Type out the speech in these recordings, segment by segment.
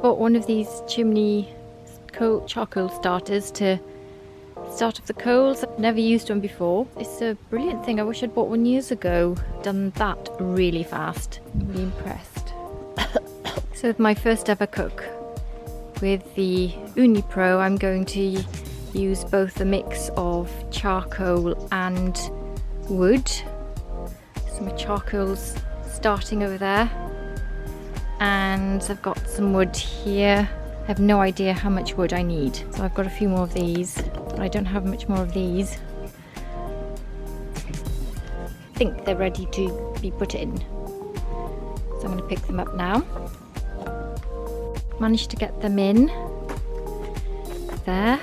bought one of these chimney charcoal starters to start off the coals. I've never used one before. It's a brilliant thing. I wish I'd bought one years ago. Done that really fast. I'm really impressed. So with my first ever cook with the Uuni Pro, I'm going to use both a mix of charcoal and wood. So my charcoal's starting over there, and I've got some wood here. I have no idea how much wood I need, so I've got a few more of these, but I don't have much more of these. I think they're ready to be put in, so I'm going to pick them up now. Managed to get them in there.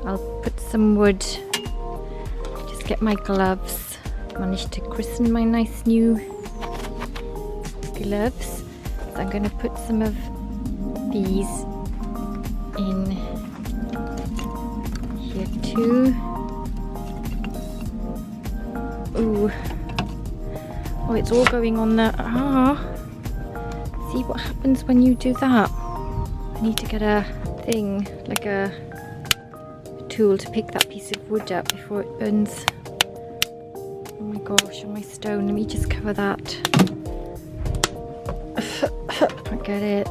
I'll put some wood, just get my gloves. Managed to christen my nice new gloves. So I'm going to put some of these in here too. Ooh. Oh, it's all going on there. See what happens when you do that. I need to get a thing, like a tool to pick that piece of wood up before it burns. Oh my gosh, on my stone. Let me just cover that. I get it.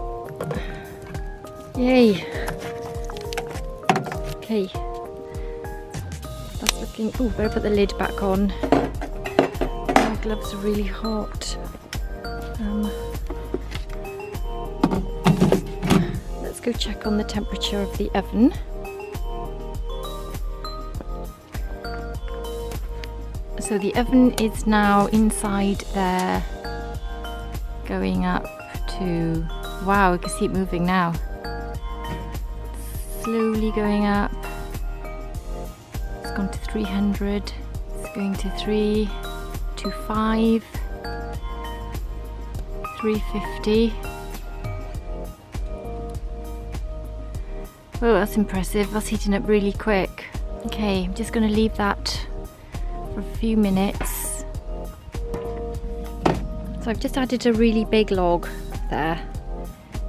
Yay. Okay. That's looking... Oh, better put the lid back on. My gloves are really hot. Let's go check on the temperature of the oven. So the oven is now inside there, going up to, wow, I can see it moving now. Slowly going up. It's gone to 300. It's going to 3, to 5, 350. Oh, that's impressive. That's heating up really quick. Okay, I'm just going to leave that for a few minutes. So I've just added a really big log there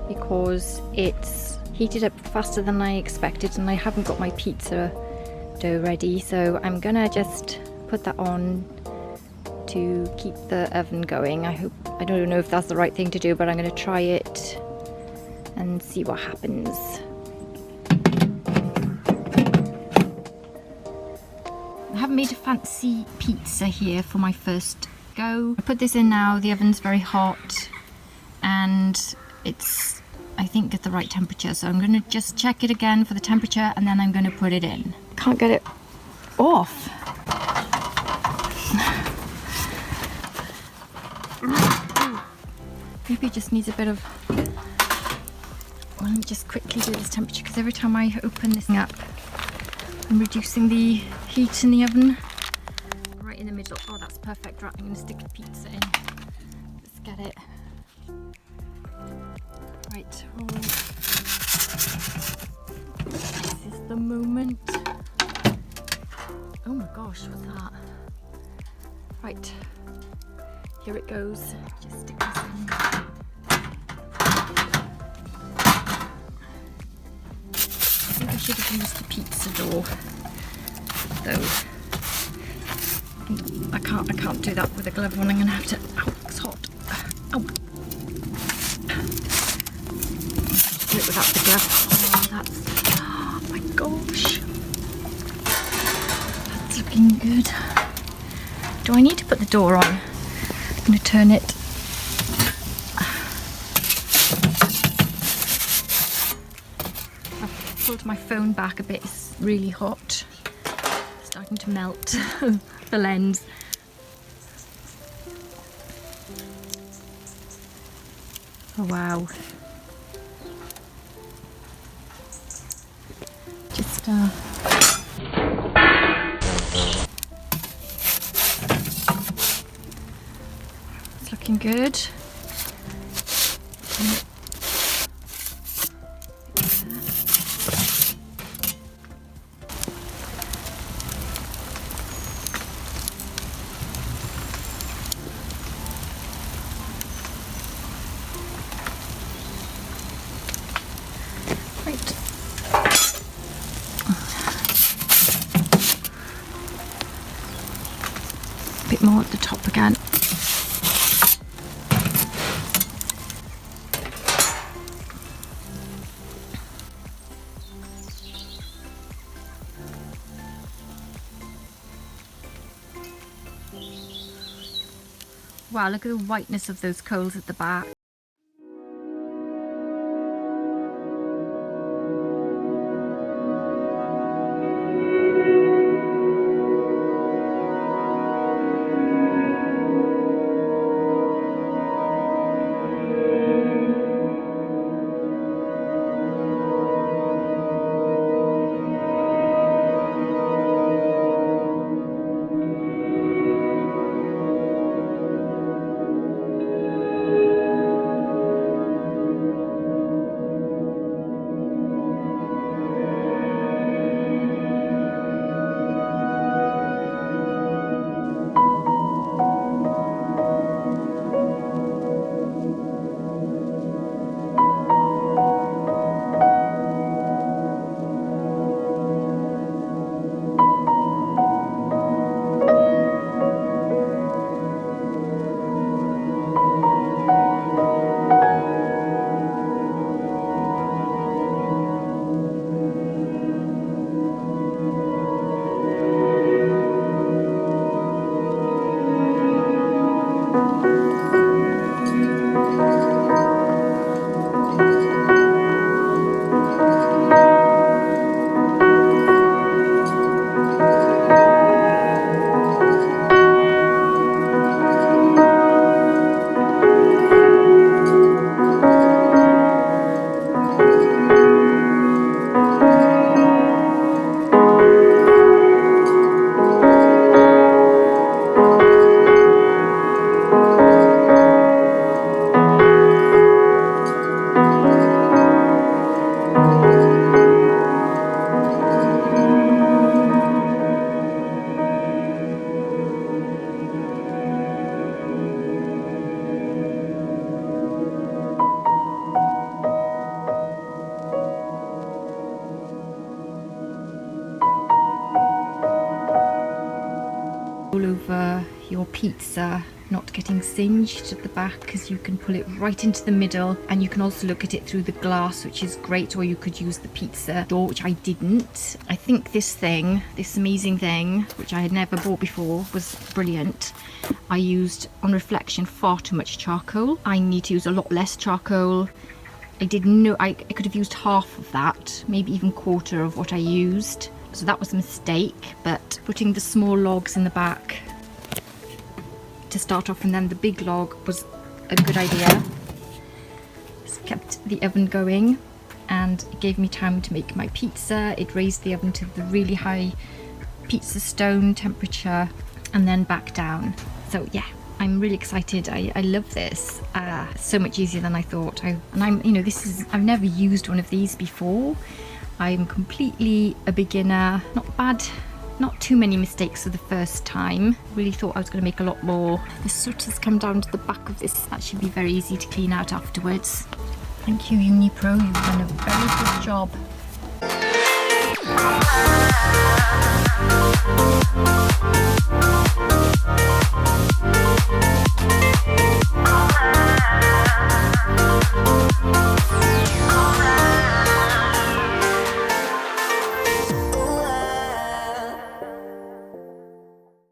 because it's heated up faster than I expected, and I haven't got my pizza dough ready, so I'm gonna just put that on to keep the oven going. I don't know if that's the right thing to do, but I'm gonna try it and see what happens. I haven't made a fancy pizza here for my first go. I put this in now, the oven's very hot and it's, I think, at the right temperature, so I'm going to just check it again for the temperature and then I'm going to put it in. Can't get it off. Maybe it just needs a bit of... Well, let me just quickly do this temperature, because every time I open this thing up I'm reducing the heat in the oven. Right in the middle. Oh, that's perfect. Right, I'm going to stick the pizza in. Let's get it. Right. Oh. This is the moment. Oh my gosh, what's that? Right. Here it goes. Just stick this in. I think I should have used the pizza dough, though. I can't do that with a glove on. I'm gonna have to. Ow, it's hot. Ow. Do it without the glove. Oh, that's. Oh my gosh. That's looking good. Do I need to put the door on? I'm gonna turn it. I've pulled my phone back a bit. It's really hot. It's starting to melt the lens. Oh wow. Just it's looking good. Right. A bit more at the top again. Wow, look at the whiteness of those coals at the back. All over your pizza, not getting singed at the back, because you can pull it right into the middle, and you can also look at it through the glass, which is great, or you could use the pizza door, which I didn't. I think this amazing thing, which I had never bought before, was brilliant. I used, on reflection, far too much charcoal. I need to use a lot less charcoal. I didn't know, I could have used half of that, maybe even quarter of what I used. So that was a mistake, but putting the small logs in the back to start off and then the big log was a good idea. It's kept the oven going and it gave me time to make my pizza. It raised the oven to the really high pizza stone temperature and then back down. So yeah, I'm really excited. I love this. So much easier than I thought. I've never used one of these before. I'm completely a beginner. Not bad, not too many mistakes for the first time. Really thought I was going to make a lot more. The soot has come down to the back of this. That should be very easy to clean out afterwards. Thank you, Uuni Pro. You've done a very good job.